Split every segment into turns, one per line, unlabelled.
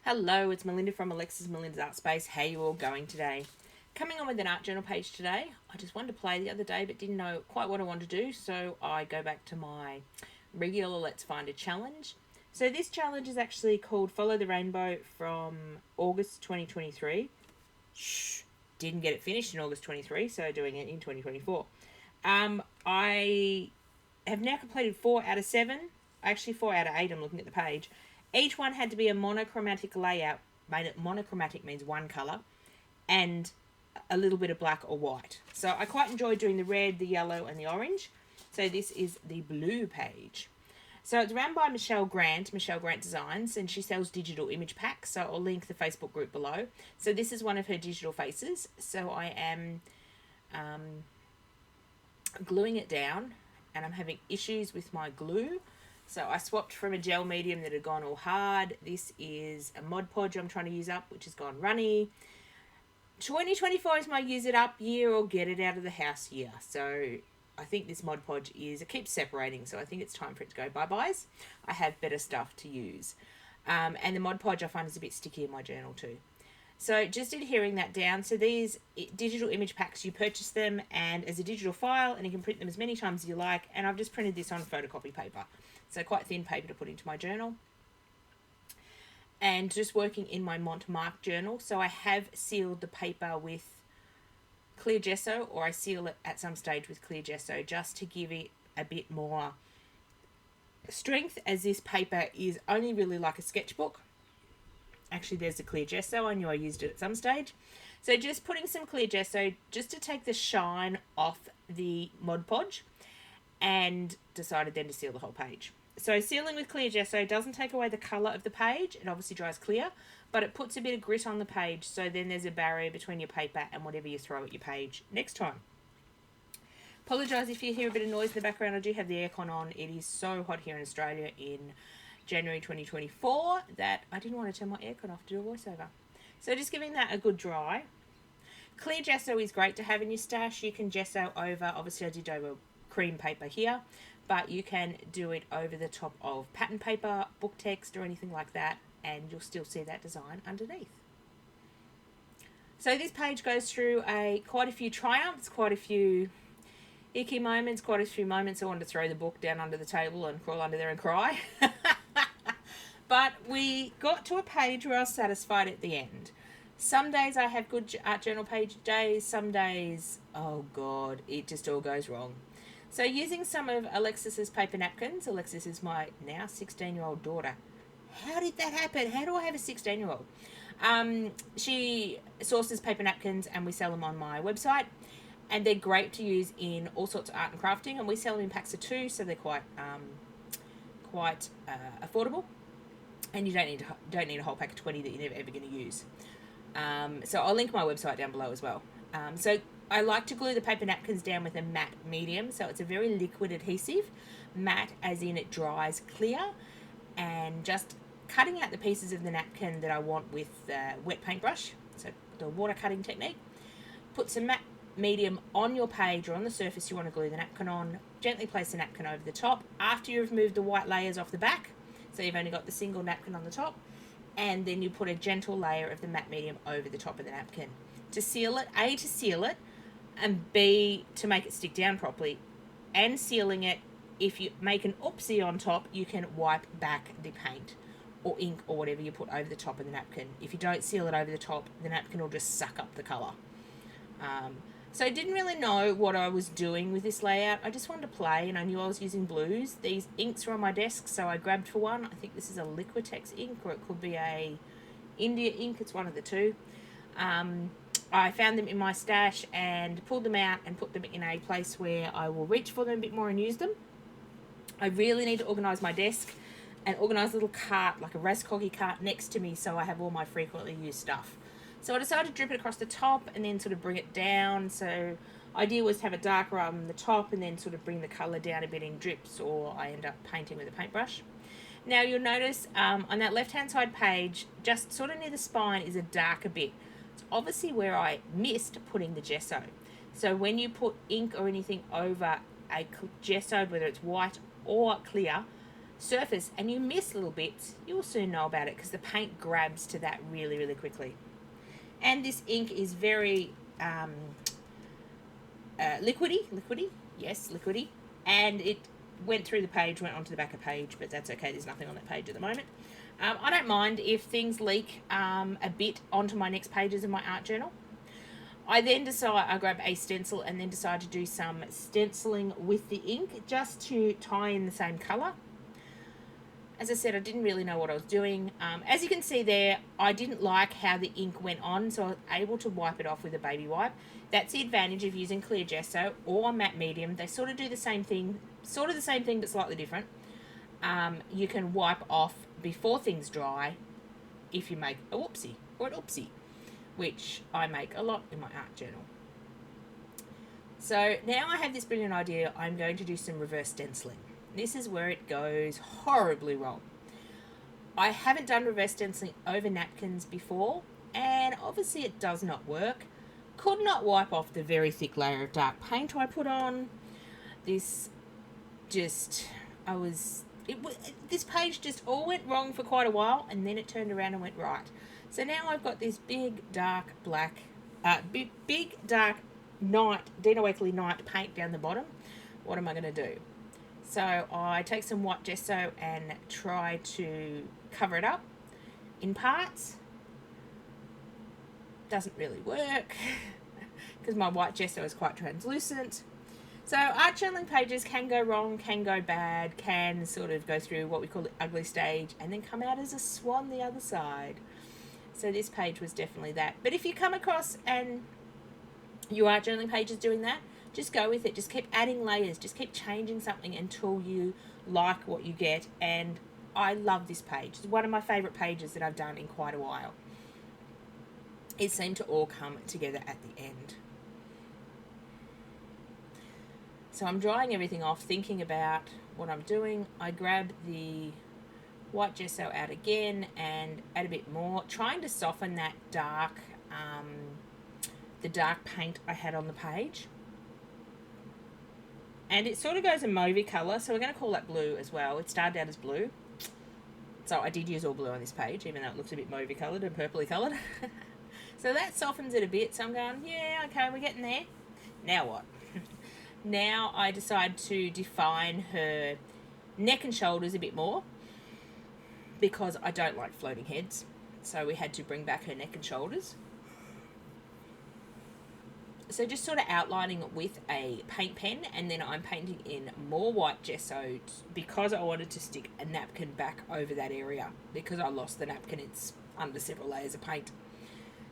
Hello, it's Melinda from Melinda's Art Space. How you all going today? Coming on with an art journal page today. I just wanted to play the other day but didn't know quite what I wanted to do, so I go back to my regular Let's Find a Challenge. So this challenge is actually called Follow the Rainbow from August 2023. Didn't get it finished in August 23, so doing it in 2024. I have now completed 4 out of 7. Actually 4 out of 8, I'm looking at the page. Each one had to be a monochromatic layout. Monochromatic means one colour, and a little bit of black or white. So I quite enjoyed doing the red, the yellow and the orange. So this is the blue page. So it's run by Michelle Grant Designs, and she sells digital image packs. So I'll link the Facebook group below. So this is one of her digital faces. So I am gluing it down, and I'm having issues with my glue. So I swapped from a gel medium that had gone all hard. This is a Mod Podge I'm trying to use up, which has gone runny. 2024 is my use it up year or get it out of the house year. So I think this Mod Podge it keeps separating, so I think it's time for it to go bye-byes. I have better stuff to use. And the Mod Podge I find is a bit sticky in my journal too. So just adhering that down. So these digital image packs, you purchase them and as a digital file, and you can print them as many times as you like. And I've just printed this on photocopy paper. So quite thin paper to put into my journal. And just working in my Montmartre journal. So I have sealed the paper with clear gesso, or I seal it at some stage with clear gesso just to give it a bit more strength, as this paper is only really like a sketchbook. Actually, there's the clear gesso. I knew I used it at some stage. So just putting some clear gesso just to take the shine off the Mod Podge, and decided then to seal the whole page. So sealing with clear gesso doesn't take away the colour of the page. It obviously dries clear, but it puts a bit of grit on the page, so then there's a barrier between your paper and whatever you throw at your page next time. Apologise if you hear a bit of noise in the background. I do have the aircon on. It is so hot here in Australia in January 2024 that I didn't want to turn my aircon off to do a voiceover. So just giving that a good dry. Clear gesso is great to have in your stash. You can gesso over, obviously I did over cream paper here, but you can do it over the top of pattern paper, book text or anything like that, and you'll still see that design underneath. So this page goes through quite a few triumphs, quite a few icky moments, quite a few moments I wanted to throw the book down under the table and crawl under there and cry. But we got to a page where I was satisfied at the end. Some days I have good art journal page days, some days, oh God, it just all goes wrong. So using some of Alexis's paper napkins. Alexis is my now 16-year-old daughter. How did that happen? How do I have a 16-year-old? She sources paper napkins and we sell them on my website. And they're great to use in all sorts of art and crafting. And we sell them in packs of 2, so they're quite affordable. And you don't need a whole pack of 20 that you're never ever going to use. So I'll link my website down below as well. So I like to glue the paper napkins down with a matte medium. So it's a very liquid adhesive. Matte as in it dries clear. And just cutting out the pieces of the napkin that I want with the wet paintbrush. So the water cutting technique. Put some matte medium on your page or on the surface you want to glue the napkin on. Gently place the napkin over the top. After you've removed the white layers off the back, so you've only got the single napkin on the top, and then you put a gentle layer of the matte medium over the top of the napkin. To seal it, A, to seal it, and B, to make it stick down properly. And sealing it, if you make an oopsie on top, you can wipe back the paint or ink or whatever you put over the top of the napkin. If you don't seal it over the top, the napkin will just suck up the colour. So I didn't really know what I was doing with this layout. I just wanted to play, and I knew I was using blues. These inks were on my desk, so I grabbed for one. I think this is a Liquitex ink, or it could be a India ink. It's one of the two. I found them in my stash and pulled them out and put them in a place where I will reach for them a bit more and use them. I really need to organise my desk and organise a little cart, like a Raskoggy cart next to me, so I have all my frequently used stuff. So I decided to drip it across the top and then sort of bring it down. So idea was to have it darker on the top and then sort of bring the colour down a bit in drips, or I end up painting with a paintbrush. Now you'll notice on that left hand side page, just sort of near the spine is a darker bit. It's obviously where I missed putting the gesso. So when you put ink or anything over a gessoed, whether it's white or clear, surface and you miss little bits, you'll soon know about it because the paint grabs to that really, really quickly. And this ink is very liquidy, yes, liquidy, and it went through the page, went onto the back of the page, but that's okay, there's nothing on that page at the moment. I don't mind if things leak a bit onto my next pages of my art journal. I grab a stencil and then decide to do some stenciling with the ink just to tie in the same colour. As I said, I didn't really know what I was doing. As you can see there, I didn't like how the ink went on, so I was able to wipe it off with a baby wipe. That's the advantage of using clear gesso or matte medium. They sort of do the same thing, but slightly different. You can wipe off before things dry if you make a whoopsie or an oopsie, which I make a lot in my art journal. So now I have this brilliant idea. I'm going to do some reverse stenciling. This is where it goes horribly wrong. I haven't done reverse stenciling over napkins before, and obviously it does not work. Could not wipe off the very thick layer of dark paint I put on. This page just all went wrong for quite a while, and then it turned around and went right. So now I've got this big dark Dina Wakley night paint down the bottom. What am I going to do? So I take some white gesso and try to cover it up in parts. Doesn't really work because my white gesso is quite translucent. So art journaling pages can go wrong, can go bad, can sort of go through what we call the ugly stage and then come out as a swan the other side. So this page was definitely that. But if you come across and your art journaling page is doing that, just go with it. Just keep adding layers. Just keep changing something until you like what you get. And I love this page. It's one of my favourite pages that I've done in quite a while. It seemed to all come together at the end. So I'm drying everything off, thinking about what I'm doing. I grab the white gesso out again and add a bit more, trying to soften that dark, the dark paint I had on the page. And it sort of goes a mauvey colour, so we're going to call that blue as well. It started out as blue. So I did use all blue on this page, even though it looks a bit mauvey coloured and purpley coloured. So that softens it a bit. So I'm going, yeah, okay, we're getting there. Now what? Now I decide to define her neck and shoulders a bit more because I don't like floating heads. So we had to bring back her neck and shoulders. So just sort of outlining it with a paint pen, and then I'm painting in more white gesso because I wanted to stick a napkin back over that area because I lost the napkin. It's under several layers of paint.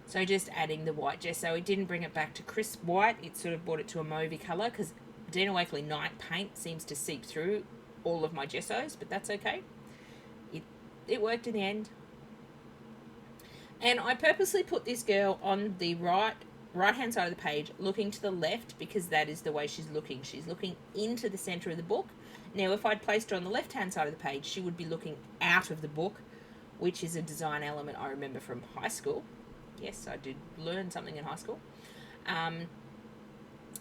So just adding the white gesso. It didn't bring it back to crisp white. It sort of brought it to a mauvey colour because Dina Wakley night paint seems to seep through all of my gessos, but that's okay. It worked in the end. And I purposely put this girl on the right-hand side of the page, looking to the left because that is the way she's looking. She's looking into the centre of the book. Now, if I'd placed her on the left-hand side of the page, she would be looking out of the book, which is a design element I remember from high school. Yes, I did learn something in high school.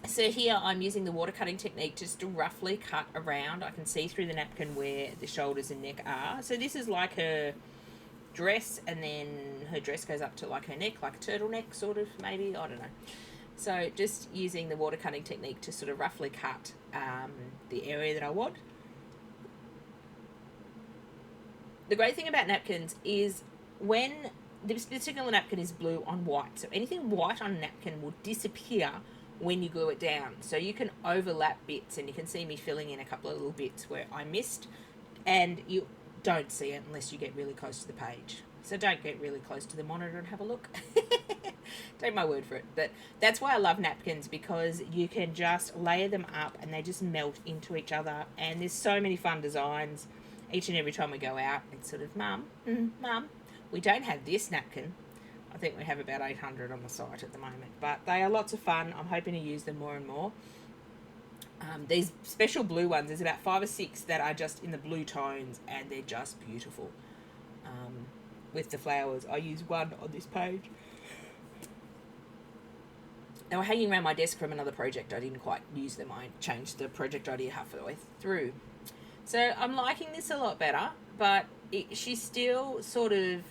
So here I'm using the water cutting technique just to roughly cut around. I can see through the napkin where the shoulders and neck are. So this is like her dress, and then her dress goes up to like her neck, like a turtleneck sort of, maybe, I don't know. So just using the water cutting technique to sort of roughly cut the area that I want. The great thing about napkins is when this particular napkin is blue on white, so anything white on a napkin will disappear when you glue it down. So you can overlap bits, and you can see me filling in a couple of little bits where I missed, and you don't see it unless you get really close to the page. So don't get really close to the monitor and have a look. Take my word for it. But that's why I love napkins, because you can just layer them up and they just melt into each other, and there's so many fun designs. Each and every time we go out, it's sort of, Mum, we don't have this napkin. I think we have about 800 on the site at the moment, but they are lots of fun. I'm hoping to use them more and more. These special blue ones, there's about 5 or 6 that are just in the blue tones, and they're just beautiful. With the flowers, I use one on this page. They were hanging around my desk from another project. I didn't quite use them. I changed the project idea half the way through. So I'm liking this a lot better, but she's still sort of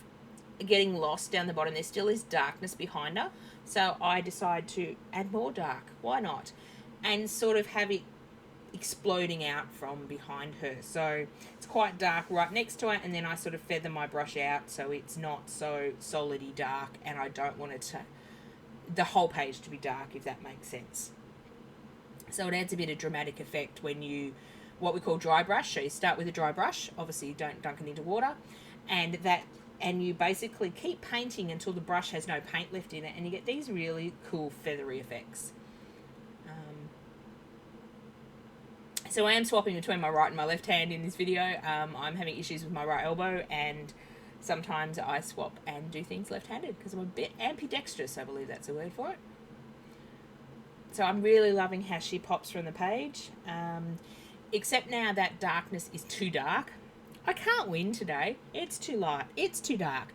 getting lost down the bottom. There still is darkness behind her. So I decide to add more dark. Why not? And sort of have it exploding out from behind her. So it's quite dark right next to it, and then I sort of feather my brush out so it's not so solidy dark, and I don't want it to, the whole page to be dark, if that makes sense. So it adds a bit of dramatic effect when you, what we call dry brush. So you start with a dry brush, obviously you don't dunk it into water, and you basically keep painting until the brush has no paint left in it, and you get these really cool feathery effects. So I am swapping between my right and my left hand in this video. I'm having issues with my right elbow, and sometimes I swap and do things left-handed because I'm a bit ambidextrous, I believe that's a word for it. So I'm really loving how she pops from the page. Except now that darkness is too dark. I can't win today. It's too light. It's too dark.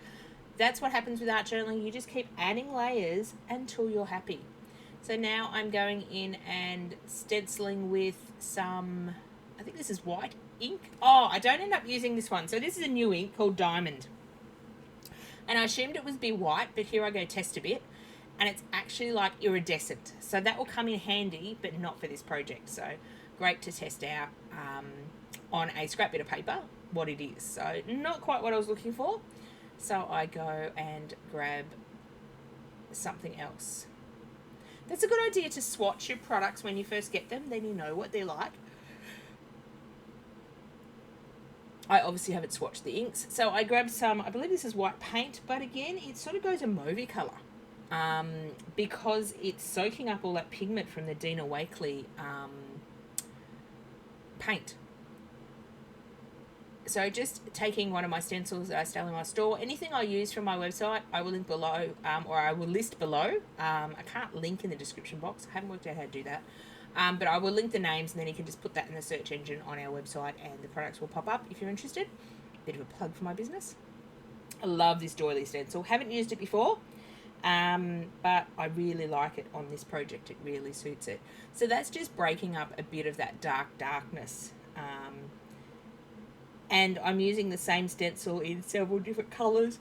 That's what happens with art journaling. You just keep adding layers until you're happy. So now I'm going in and stenciling with some, I think this is white ink. Oh, I don't end up using this one. So this is a new ink called Diamond. And I assumed it would be white, but here I go test a bit. And it's actually like iridescent. So that will come in handy, but not for this project. So great to test out on a scrap bit of paper what it is. So not quite what I was looking for. So I go and grab something else. That's a good idea to swatch your products when you first get them, then you know what they're like. I obviously haven't swatched the inks. So I grabbed some, I believe this is white paint, but again, it sort of goes a mauvey colour because it's soaking up all that pigment from the Dina Wakley paint. So just taking one of my stencils that I sell in my store, anything I use from my website, I will link below, or I will list below. I can't link in the description box. I haven't worked out how to do that. But I will link the names, and then you can just put that in the search engine on our website, and the products will pop up if you're interested. Bit of a plug for my business. I love this Doily stencil. Haven't used it before, but I really like it on this project. It really suits it. So that's just breaking up a bit of that darkness. And I'm using the same stencil in several different colours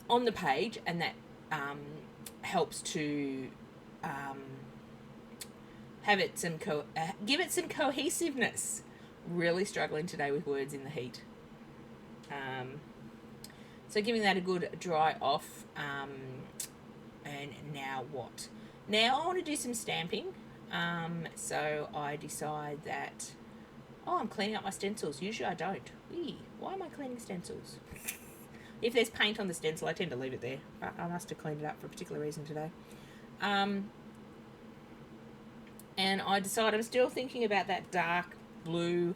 on the page, and that helps to have it give it some cohesiveness. Really struggling today with words in the heat. So giving that a good dry off. And now what? Now I want to do some stamping. So I decide that, I'm cleaning up my stencils. Usually I don't. Why am I cleaning stencils? If there's paint on the stencil, I tend to leave it there. But I must have cleaned it up for a particular reason today. And I decide I'm still thinking about that dark blue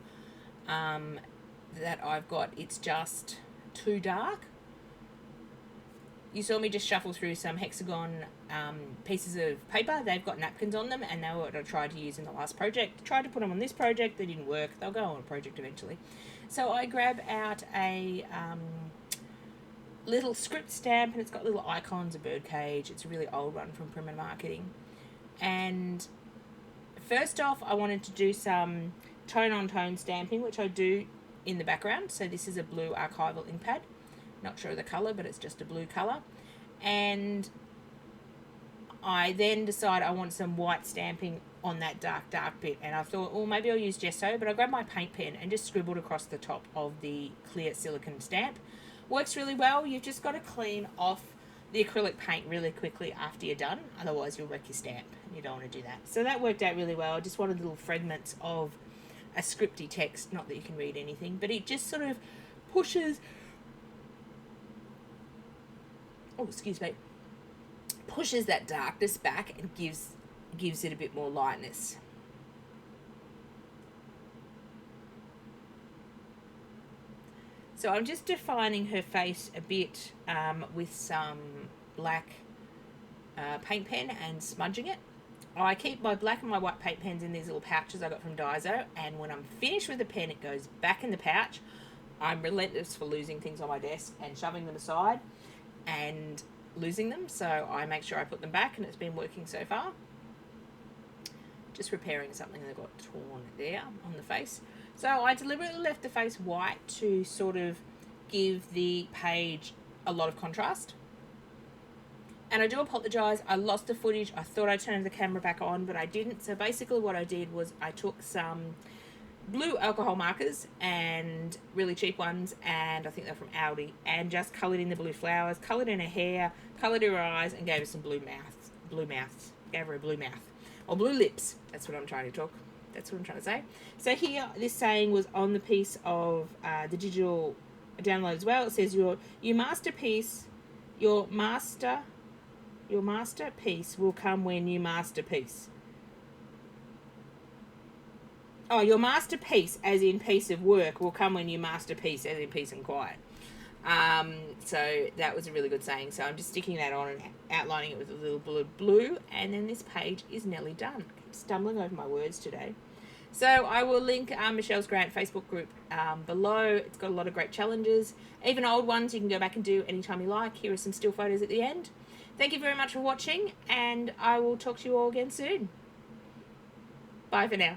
that I've got. It's just too dark. You saw me just shuffle through some hexagon pieces of paper. They've got napkins on them, and they were what I tried to use in the last project. Tried to put them on this project. They didn't work. They'll go on a project eventually. So I grab out a little script stamp, and it's got little icons, a birdcage. It's a really old one from Primer Marketing. And first off, I wanted to do some tone-on-tone stamping, which I do in the background. So this is a blue archival ink pad. Not sure of the colour, but it's just a blue colour. And I then decide I want some white stamping on that dark bit. And I thought, maybe I'll use gesso, but I grabbed my paint pen and just scribbled across the top of the clear silicone stamp. Works really well. You've just got to clean off the acrylic paint really quickly after you're done. Otherwise, you'll wreck your stamp. You don't want to do that. So that worked out really well. I just wanted little fragments of a scripty text. Not that you can read anything, but it just sort of pushes... pushes that darkness back and gives it a bit more lightness. So I'm just defining her face a bit with some black paint pen and smudging it. I keep my black and my white paint pens in these little pouches I got from Daiso, and when I'm finished with the pen, it goes back in the pouch. I'm relentless for losing things on my desk and shoving them aside and losing them, so I make sure I put them back, and it's been working so far. Just repairing something that got torn there on the face. So I deliberately left the face white to sort of give the page a lot of contrast. And I do apologise, I lost the footage. I thought I turned the camera back on, but I didn't. So basically what I did was I took some blue alcohol markers, and really cheap ones, and I think they're from Aldi, and just coloured in the blue flowers, coloured in her hair, coloured her eyes, and gave her some blue mouths. Gave her a blue mouth. Or blue lips. That's what I'm trying to say. So here, this saying was on the piece of the digital download as well. It says your masterpiece will come when you masterpiece. Oh, your masterpiece, as in piece of work, will come when you masterpiece, as in peace and quiet. So that was a really good saying. So I'm just sticking that on and outlining it with a little blue, and then this page is nearly done. I keep stumbling over my words today. So I will link Michelle's Grant Facebook group below. It's got a lot of great challenges, even old ones you can go back and do anytime you like. Here are some still photos at the end. Thank you very much for watching, and I will talk to you all again soon. Bye for now.